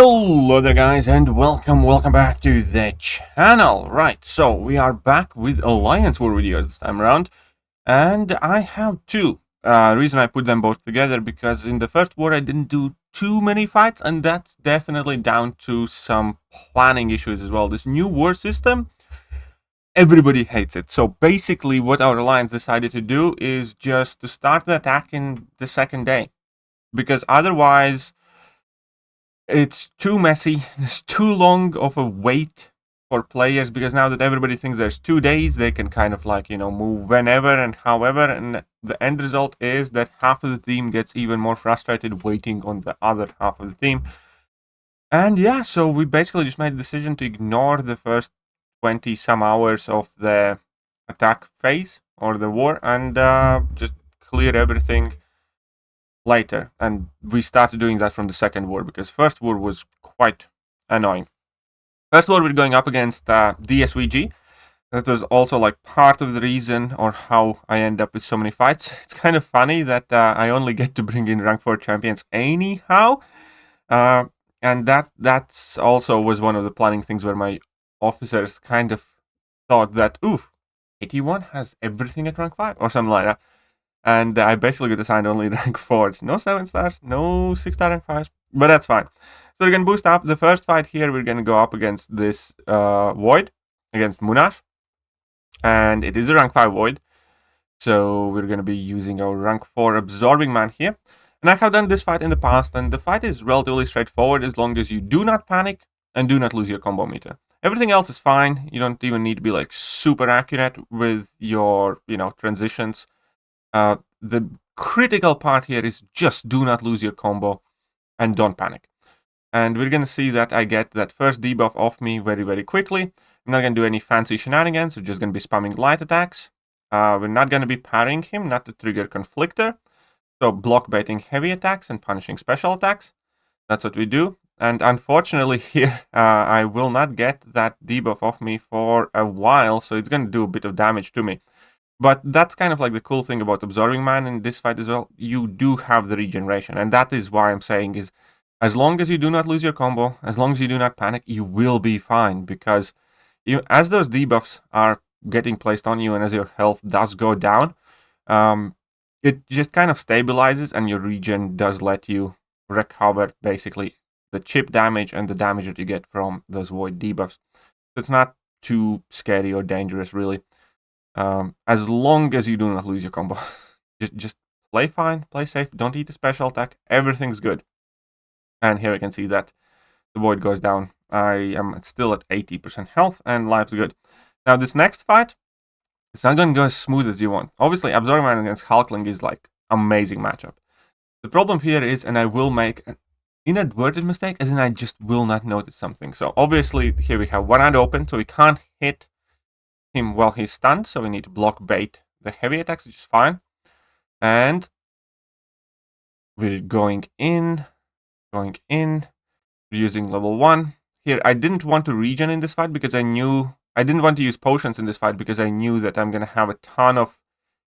Hello there guys and welcome back to the channel. Right, so we are back with Alliance War videos this time around, and I have two. Reason I put them both together because in the first war I didn't do too many fights, and that's definitely down to some planning issues as well. This new war system, everybody hates it. So basically what our alliance decided to do is just to start the attack in the second day, because otherwise it's too messy. There's too long of a wait for players, because now that everybody thinks there's 2 days, they can kind of like, move whenever and however, and the end result is that half of the team gets even more frustrated waiting on the other half of the team. And yeah, so we basically just made the decision to ignore the first 20 some hours of the attack phase or the war and just clear everything later. And we started doing that from the second war, because first war was quite annoying. First war we're going up against DSVG. That was also like part of the reason or how I end up with so many fights. It's kind of funny that I only get to bring in rank 4 champions anyhow. And that's also was one of the planning things where my officers kind of thought that, oof, 81 has everything at rank 5 or something like that. And I basically get assigned only rank 4s. No 7 stars, no 6-star rank 5s, but that's fine. So we're going to boost up. The first fight here, we're going to go up against this Void, against Munash. And it is a rank 5 Void. So we're going to be using our rank 4 Absorbing Man here. And I have done this fight in the past, and the fight is relatively straightforward as long as you do not panic and do not lose your combo meter. Everything else is fine. You don't even need to be like super accurate with your, transitions. The critical part here is just do not lose your combo and don't panic. And we're going to see that I get that first debuff off me very, very quickly. I'm not going to do any fancy shenanigans. We're just going to be spamming light attacks. We're not going to be parrying him, not to trigger Conflictor. So block baiting heavy attacks and punishing special attacks. That's what we do. And unfortunately here, I will not get that debuff off me for a while. So it's going to do a bit of damage to me. But that's kind of like the cool thing about Absorbing Man in this fight as well. You do have the regeneration. And that is why I'm saying is, as long as you do not lose your combo, as long as you do not panic, you will be fine. Because as those debuffs are getting placed on you and as your health does go down, it just kind of stabilizes, and your regen does let you recover basically the chip damage and the damage that you get from those Void debuffs. So it's not too scary or dangerous, really. As long as you do not lose your combo. just play fine, play safe, don't eat a special attack, everything's good. And here I can see that the Void goes down. I am still at 80% health and life's good. Now this next fight, it's not going to go as smooth as you want. Obviously, Absorbing Man against Hulkling is like amazing matchup. The problem here is, and I will make an inadvertent mistake, as in I just will not notice something. So obviously here we have one hand open, so we can't hit him while he's stunned, so we need to block bait the heavy attacks, which is fine. And we're going in, using level 1. Here, I didn't want to regen in this fight because I didn't want to use potions in this fight because I knew that I'm going to have a ton of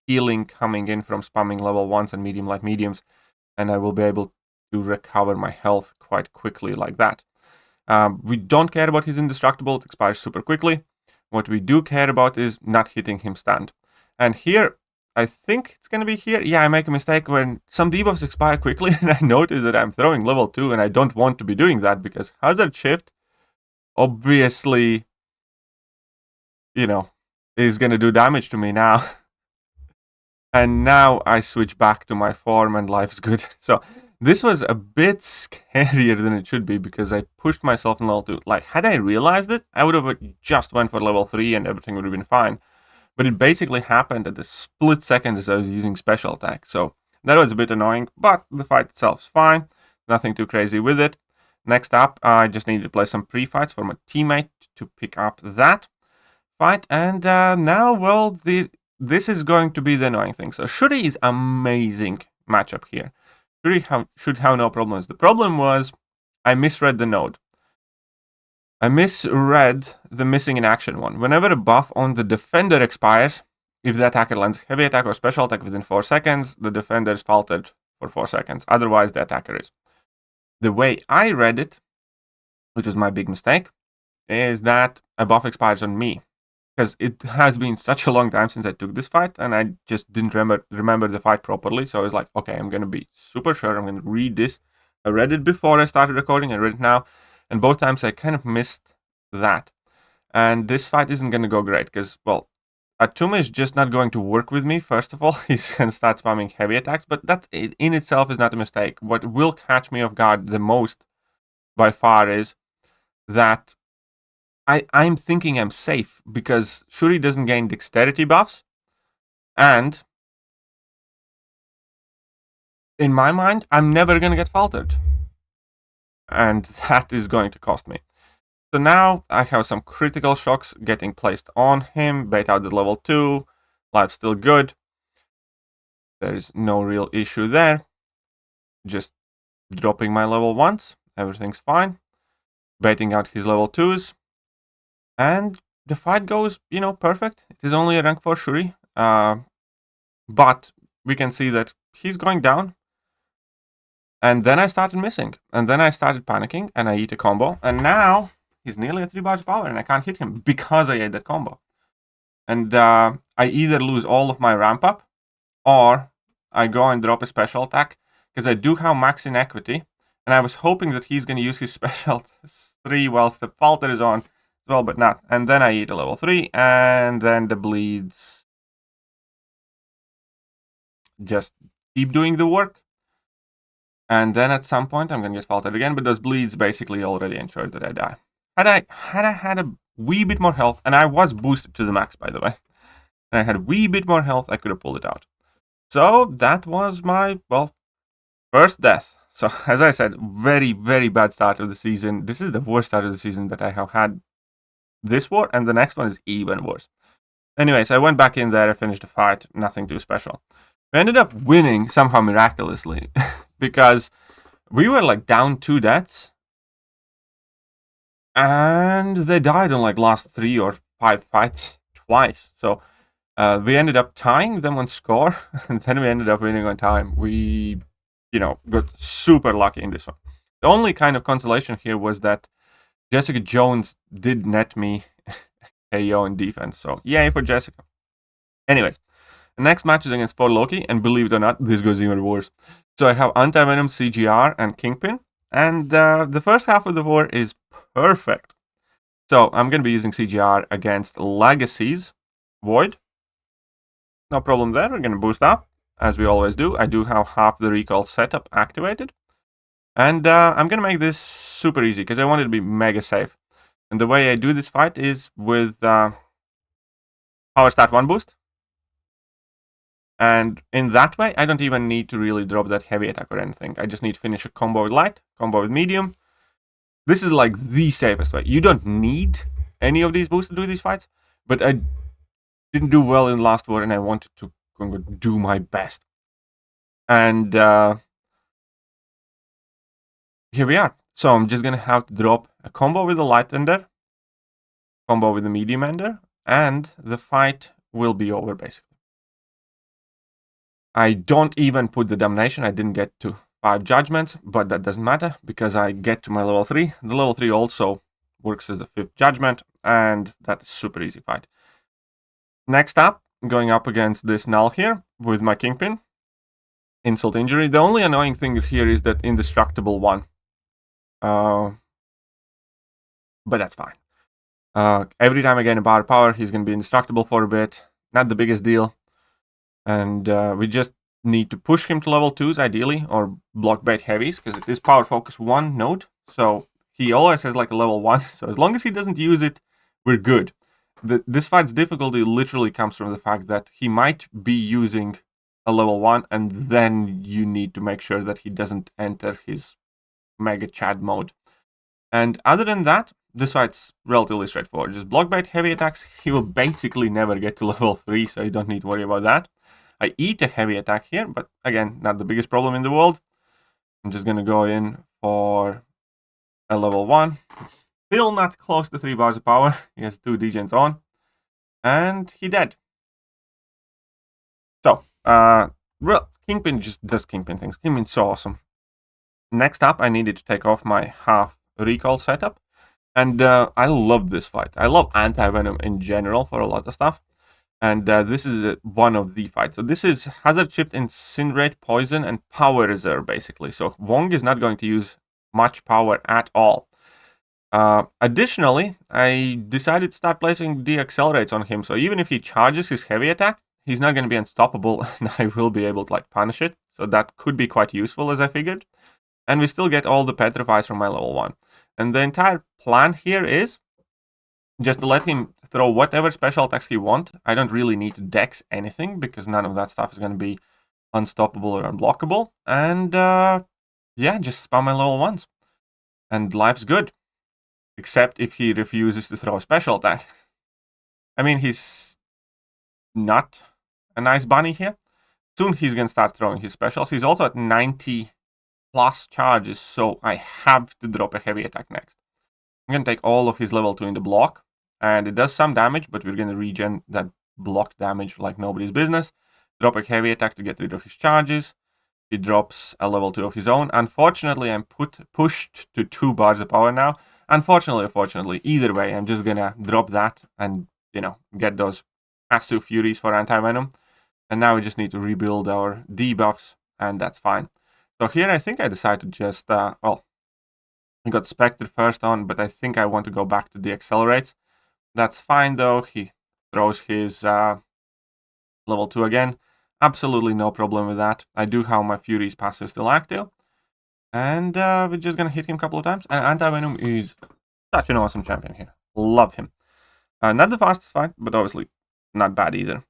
healing coming in from spamming level 1s and medium light mediums, and I will be able to recover my health quite quickly like that. We don't care about his indestructible, it expires super quickly. What we do care about is not hitting him stunned. And here, I think it's going to be here. Yeah, I make a mistake when some debuffs expire quickly, and I notice that I'm throwing level 2, and I don't want to be doing that because Hazard Shift, obviously, is going to do damage to me now. And now I switch back to my form and life's good. So this was a bit scarier than it should be because I pushed myself in level 2. Like, had I realized it, I would have just went for level 3 and everything would have been fine. But it basically happened at the split second as I was using special attack. So that was a bit annoying, but the fight itself is fine. Nothing too crazy with it. Next up, I just needed to play some pre-fights for my teammate to pick up that fight. And now, well, this is going to be the annoying thing. So Shuri is amazing matchup here. Shuri should have no problems. The problem was I misread the node. I misread the missing in action one. Whenever a buff on the defender expires, if the attacker lands heavy attack or special attack within 4 seconds, the defender is faltered for 4 seconds. Otherwise, the attacker is. The way I read it which was my big mistake, is that a buff expires on me. Because it has been such a long time since I took this fight, and I just didn't remember the fight properly. So I was like, okay, I'm going to be super sure. I'm going to read this. I read it before I started recording. I read it now. And both times I kind of missed that. And this fight isn't going to go great because, well, Atuma is just not going to work with me, first of all. He's going to start spamming heavy attacks, but that in itself is not a mistake. What will catch me off guard the most, by far, is that I'm thinking I'm safe because Shuri doesn't gain dexterity buffs, and in my mind, I'm never going to get faltered. And that is going to cost me. So now I have some critical shocks getting placed on him, bait out the level 2, life's still good. There's no real issue there. Just dropping my level 1s, everything's fine. Baiting out his level 2s. And the fight goes, perfect. It is only a rank 4 Shuri. But we can see that he's going down. And then I started missing. And then I started panicking and I eat a combo. And now he's nearly at 3 bars of power and I can't hit him because I ate that combo. And I either lose all of my ramp up or I go and drop a special attack because I do have max in equity. And I was hoping that he's going to use his special 3 whilst the falter is on as well, but not. And then I eat a level 3 and then the bleeds just keep doing the work. And then at some point I'm going to get faltered again, but those bleeds basically already ensured that I die. Had I had a wee bit more health, and I was boosted to the max, by the way, and I had a wee bit more health, I could have pulled it out. So that was my, first death. So as I said, very, very bad start of the season. This is the worst start of the season that I have had this war, and the next one is even worse. Anyways, I went back in there, I finished the fight, nothing too special. We ended up winning somehow miraculously because we were down 2 deaths and they died on last 3 or 5 fights twice. So we ended up tying them on score and then we ended up winning on time. We, got super lucky in this one. The only kind of consolation here was that Jessica Jones did net me KO in defense. So yay for Jessica. Anyways. The next match is against 4 Loki, and believe it or not, this goes even worse. So I have Anti-Venom, CGR, and Kingpin, and the first half of the war is perfect. So I'm going to be using CGR against Legacy's Void. No problem there, we're going to boost up, as we always do. I do have half the recall setup activated. And I'm going to make this super easy, because I want it to be mega safe. And the way I do this fight is with Power Start 1 boost. And in that way, I don't even need to really drop that heavy attack or anything. I just need to finish a combo with light, combo with medium. This is the safest way. You don't need any of these boosts to do these fights, but I didn't do well in the last war and I wanted to do my best. And here we are. So I'm just going to have to drop a combo with the light ender, combo with the medium ender, and the fight will be over basically. I don't even put the damnation. I didn't get to 5 judgments, but that doesn't matter because I get to my level 3. The level 3 also works as the 5th judgment, and that's a super easy fight. Next up, going up against this Null here with my Kingpin. Insult injury. The only annoying thing here is that indestructible one. But that's fine. Every time I gain a bar of power, he's going to be indestructible for a bit. Not the biggest deal. And we just need to push him to level 2s ideally, or block bait heavies, because it is power focus 1 node. So he always has a level 1. So as long as he doesn't use it, we're good. This fight's difficulty literally comes from the fact that he might be using a level 1, and then you need to make sure that he doesn't enter his Mega Chad mode. And other than that, this fight's relatively straightforward. Just block bait heavy attacks. He will basically never get to level 3, so you don't need to worry about that. I eat a heavy attack here, but again, not the biggest problem in the world. I'm just going to go in for a level 1. He's still not close to 3 bars of power. He has 2 degens on. And he dead. So, Kingpin just does Kingpin things. Kingpin's so awesome. Next up, I needed to take off my half recall setup. And I love this fight. I love anti-venom in general for a lot of stuff. And this is one of the fights. So this is Hazard Shift, Incinerate, Poison, and Power Reserve, basically. So Wong is not going to use much power at all. Additionally, I decided to start placing de-accelerates on him. So even if he charges his heavy attack, he's not going to be unstoppable, and I will be able to punish it. So that could be quite useful, as I figured. And we still get all the petrifies from my level 1. And the entire plan here is just to let him throw whatever special attacks he wants. I don't really need to dex anything, because none of that stuff is going to be unstoppable or unblockable. And yeah, just spam my level 1s. And life's good. Except if he refuses to throw a special attack. I mean, he's not a nice bunny here. Soon he's going to start throwing his specials. He's also at 90 plus charges, so I have to drop a heavy attack next. I'm going to take all of his level 2 in the block, and it does some damage, but we're going to regen that block damage like nobody's business. Drop a heavy attack to get rid of his charges. He drops a level 2 of his own. Unfortunately, I'm pushed to 2 bars of power now. Unfortunately or fortunately, either way, I'm just going to drop that and, get those massive furies for anti-venom. And now we just need to rebuild our debuffs, and that's fine. So here I think I decided to just, we got Spectre first on, but I think I want to go back to the accelerates. That's fine though. He throws his level 2 again. Absolutely no problem with that. I do have my Fury's passive still active. And we're just going to hit him a couple of times. And Anti-Venom is such an awesome champion here. Love him. Not the fastest fight, but obviously not bad either.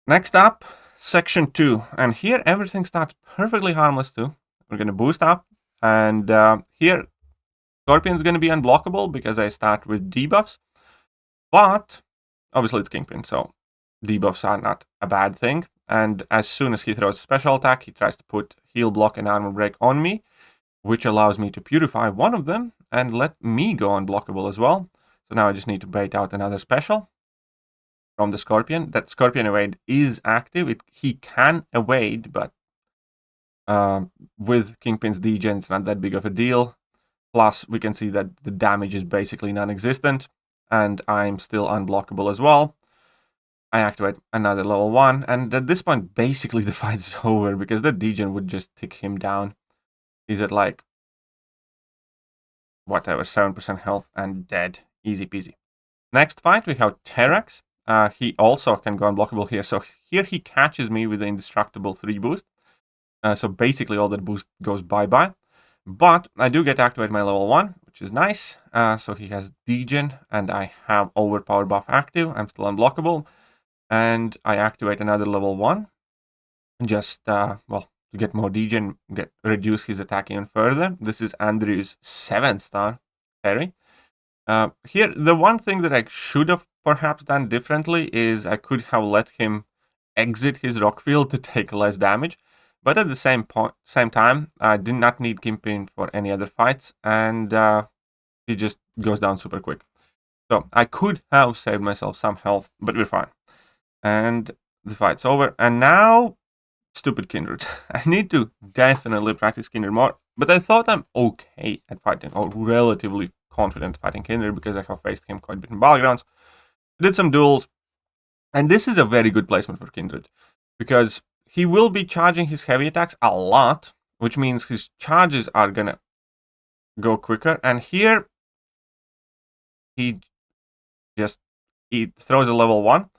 Next up, Section 2. And here everything starts perfectly harmless too. We're going to boost up. And here, Scorpion's going to be unblockable because I start with debuffs. But, obviously it's Kingpin, so debuffs are not a bad thing. And as soon as he throws a special attack, he tries to put heal, block, and armor break on me, which allows me to purify one of them and let me go unblockable as well. So now I just need to bait out another special from the Scorpion. That Scorpion evade is active. He can evade, but with Kingpin's degen, it's not that big of a deal. Plus, we can see that the damage is basically non-existent, and I'm still unblockable as well. I activate another level 1, and at this point, basically the fight's over, because the degen would just tick him down. He's at whatever, 7% health and dead. Easy peasy. Next fight, we have Terax. He also can go unblockable here, so here he catches me with the Indestructible 3 boost. So basically all that boost goes bye-bye. But I do get to activate my level 1, which is nice. So he has degen, and I have overpower buff active. I'm still unblockable. And I activate another level 1. Just, to get more degen, reduce his attack even further. This is Andrew's 7-star parry. Here, the one thing that I should have perhaps done differently is I could have let him exit his rock field to take less damage. But at the same time, I did not need Kingpin for any other fights, and he just goes down super quick. So I could have saved myself some health, but we're fine. And the fight's over. And now, stupid Kindred. I need to definitely practice Kindred more, but I thought I'm okay at fighting, or relatively confident fighting Kindred, because I have faced him quite a bit in Battlegrounds. Did some duels, and this is a very good placement for Kindred, because he will be charging his heavy attacks a lot, which means his charges are gonna go quicker. And here, he throws a level 1.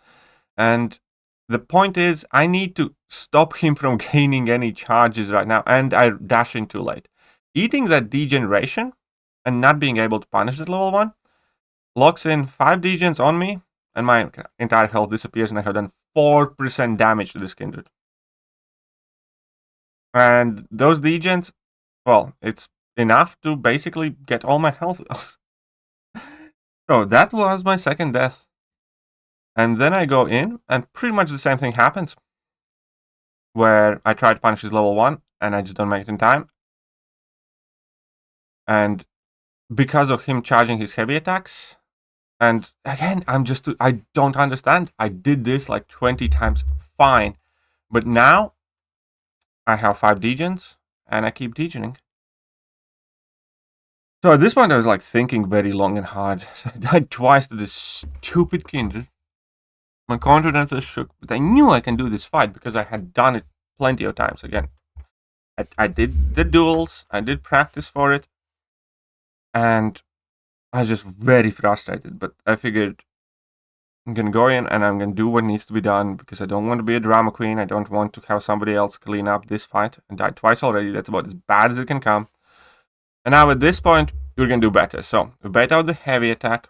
And the point is, I need to stop him from gaining any charges right now, and I dash in too late. Eating that degeneration and not being able to punish at level 1 locks in 5 degens on me, and my entire health disappears, and I have done 4% damage to this Kindred. And those degens, well, it's enough to basically get all my health. So that was my second death. And then I go in, and pretty much the same thing happens. Where I try to punish his level 1, and I just don't make it in time. And because of him charging his heavy attacks, and again, I don't understand. I did this like 20 times, fine. But now, I have 5 degens, and I keep degening. So at this point I was like thinking very long and hard. So I died twice to this stupid Kindred. My confidence was shook, but I knew I can do this fight because I had done it plenty of times. Again, I did the duels, I did practice for it, and I was just very frustrated. But I figured I'm gonna go in and I'm gonna do what needs to be done because I don't want to be a drama queen. I don't want to have somebody else clean up this fight. I died twice already. That's about as bad as it can come. And now at this point, we're gonna do better. So we bait out the heavy attack.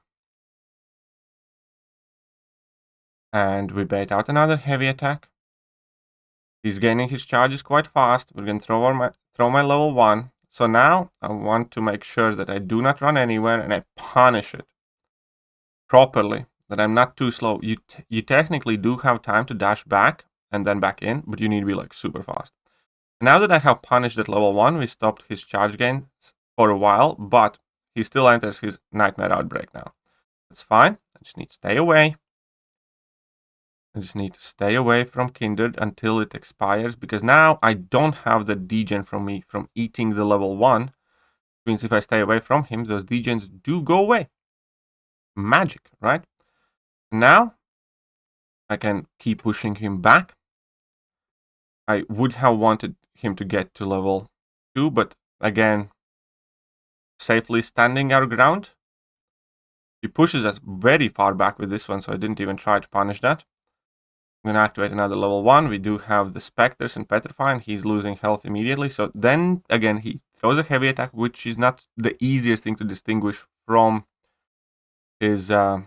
And we bait out another heavy attack. He's gaining his charges quite fast. We're gonna throw my level 1. So now I want to make sure that I do not run anywhere and I punish it properly. That I'm not too slow. You technically do have time to dash back and then back in, but you need to be like super fast. And now that I have punished at level 1, we stopped his charge gains for a while, but he still enters his nightmare outbreak now. That's fine. I just need to stay away. I just need to stay away from Kindred until it expires, because now I don't have the degen from me from eating the level 1. Which means if I stay away from him, those degens do go away. Magic, right? Now I can keep pushing him back. I would have wanted him to get to level 2, but again, safely standing our ground. He pushes us very far back with this one, so I didn't even try to punish that. I'm going to activate another level 1. We do have the Spectres and Petrify, and he's losing health immediately. So then, again, he throws a heavy attack, which is not the easiest thing to distinguish from his level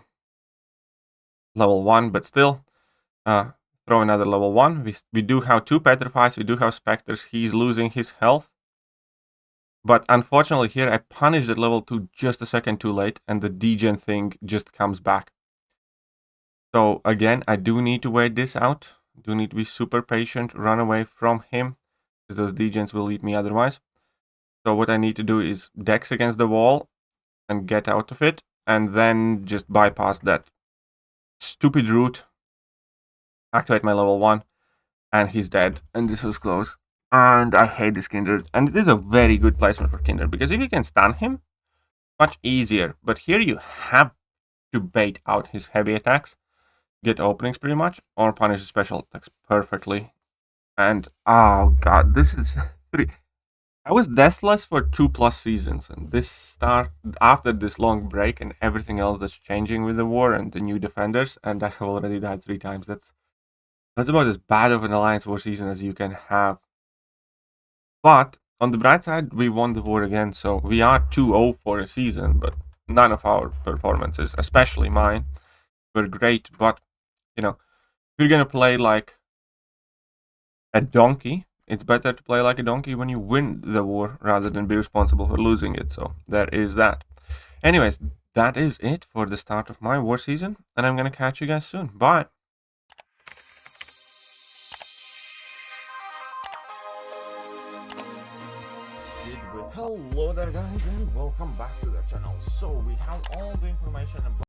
1, but still, throw another level 1. We do have 2 Petrifies, we do have Spectres. He's losing his health. But unfortunately here, I punished at level 2 just a second too late, and the degen thing just comes back. So again, I do need to wait this out. I do need to be super patient, run away from him, because those degens will eat me otherwise. So what I need to do is dex against the wall and get out of it, and then just bypass that stupid route, activate my level 1, and he's dead. And this was close. And I hate this Kindred. And it is a very good placement for Kindred, because if you can stun him, much easier. But here you have to bait out his heavy attacks, get openings pretty much, or punish the special attacks perfectly. And oh god, this is 3. I was deathless for 2+ seasons, and this start after this long break and everything else that's changing with the war and the new defenders, and I have already died 3 times. That's about as bad of an Alliance War season as you can have. But on the bright side, we won the war again, so we are 2-0 for a season, but none of our performances, especially mine, were great. But you know, if you're gonna play like a donkey, it's better to play like a donkey when you win the war rather than be responsible for losing it. So there is that. Anyways, that is it for the start of my war season, and I'm gonna catch you guys soon. Bye. Hello there guys, and welcome back to the channel. So we have all the information about